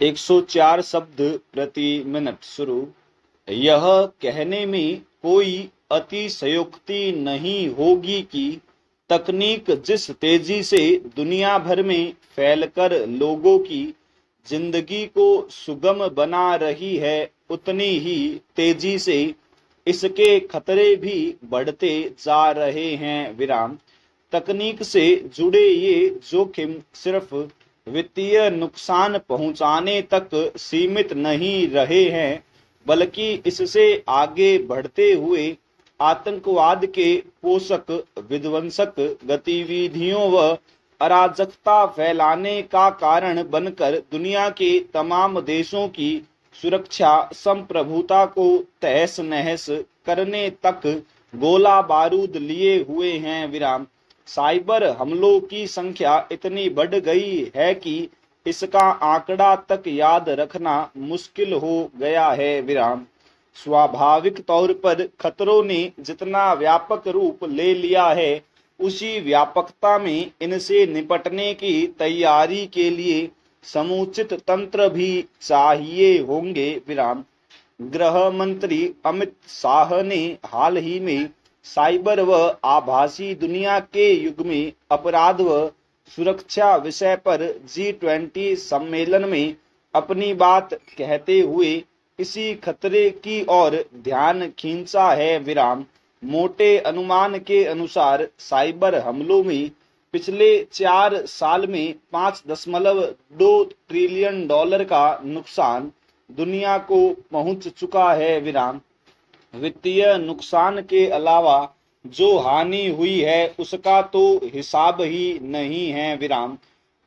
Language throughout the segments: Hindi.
104 शब्द प्रति मिनट शुरू। यह कहने में कोई अतिशयोक्ति नहीं होगी कि तकनीक जिस तेजी से दुनिया भर में फैलकर लोगों की जिंदगी को सुगम बना रही है, उतनी ही तेजी से इसके खतरे भी बढ़ते जा रहे हैं। विराम। तकनीक से जुड़े ये जोखिम सिर्फ वित्तीय नुकसान पहुंचाने तक सीमित नहीं रहे हैं, बल्कि इससे आगे बढ़ते हुए आतंकवाद के पोषक, विध्वंसक गतिविधियों व अराजकता फैलाने का कारण बनकर दुनिया के तमाम देशों की सुरक्षा संप्रभुता को तहस नहस करने तक गोला बारूद लिए हुए हैं। विराम। साइबर हमलों की संख्या इतनी बढ़ गई है कि इसका आंकड़ा तक याद रखना मुश्किल हो गया है। विराम। स्वाभाविक तौर पर खतरों ने जितना व्यापक रूप ले लिया है, उसी व्यापकता में इनसे निपटने की तैयारी के लिए समुचित तंत्र भी चाहिए होंगे। विराम। गृह मंत्री अमित शाह ने हाल ही में साइबर व आभासी दुनिया के युग में अपराध व सुरक्षा विषय पर G20 सम्मेलन में अपनी बात कहते हुए इसी खतरे की ओर ध्यान खींचा है। विराम। मोटे अनुमान के अनुसार साइबर हमलों में पिछले 4 साल में $5.2 ट्रिलियन का नुकसान दुनिया को पहुंच चुका है। विराम। वित्तीय नुकसान के अलावा जो हानि हुई है उसका तो हिसाब ही नहीं है। विराम।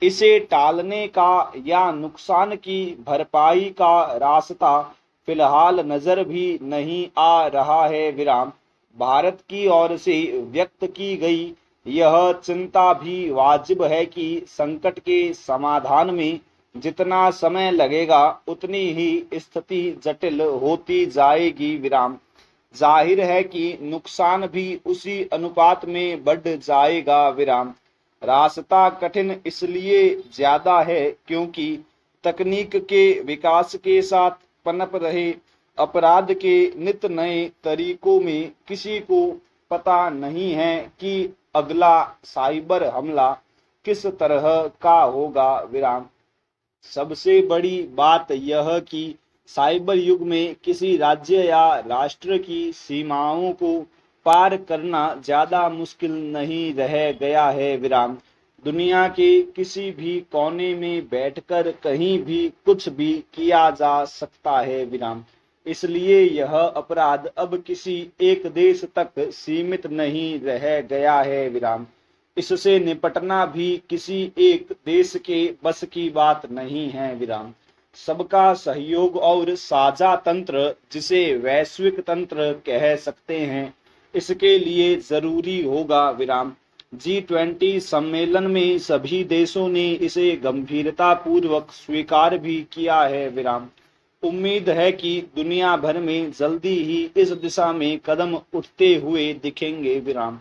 इसे टालने का या नुकसान की भरपाई का रास्ता फिलहाल नजर भी नहीं आ रहा है। विराम। भारत की ओर से व्यक्त की गई यह चिंता भी वाजिब है कि संकट के समाधान में जितना समय लगेगा, उतनी ही स्थिति जटिल होती जाएगी। विराम। जाहिर है कि नुकसान भी उसी अनुपात में बढ़ जाएगा। विराम। रास्ता कठिन इसलिए ज्यादा है क्योंकि तकनीक के विकास के साथ पनप रहे अपराध के नित नए तरीकों में किसी को पता नहीं है कि अगला साइबर हमला किस तरह का होगा। विराम। सबसे बड़ी बात यह कि साइबर युग में किसी राज्य या राष्ट्र की सीमाओं को पार करना ज्यादा मुश्किल नहीं रह गया है। विराम। दुनिया के किसी भी कोने में बैठकर कहीं भी कुछ भी किया जा सकता है। विराम। इसलिए यह अपराध अब किसी एक देश तक सीमित नहीं रह गया है। विराम। इससे निपटना भी किसी एक देश के बस की बात नहीं है। विराम। सबका सहयोग और साझा तंत्र, जिसे वैश्विक तंत्र कह सकते हैं, इसके लिए जरूरी होगा। विराम। G20 सम्मेलन में सभी देशों ने इसे गंभीरता पूर्वक स्वीकार भी किया है। विराम। उम्मीद है कि दुनिया भर में जल्दी ही इस दिशा में कदम उठते हुए दिखेंगे। विराम।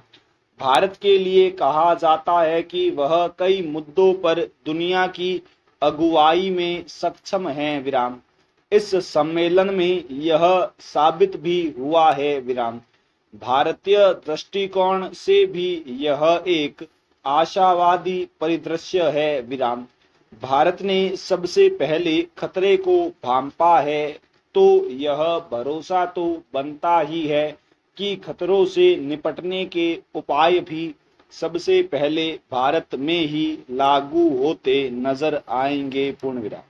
भारत के लिए कहा जाता है कि वह कई मुद्दों पर दुनिया की अगुवाई में सक्षम है। विराम। इस सम्मेलन में यह साबित भी हुआ है। विराम। भारतीय दृष्टिकोण से भी यह एक आशावादी परिदृश्य है। विराम। भारत ने सबसे पहले खतरे को भांपा है, तो यह भरोसा तो बनता ही है कि खतरों से निपटने के उपाय भी सबसे पहले भारत में ही लागू होते नजर आएंगे। पूर्ण विराम।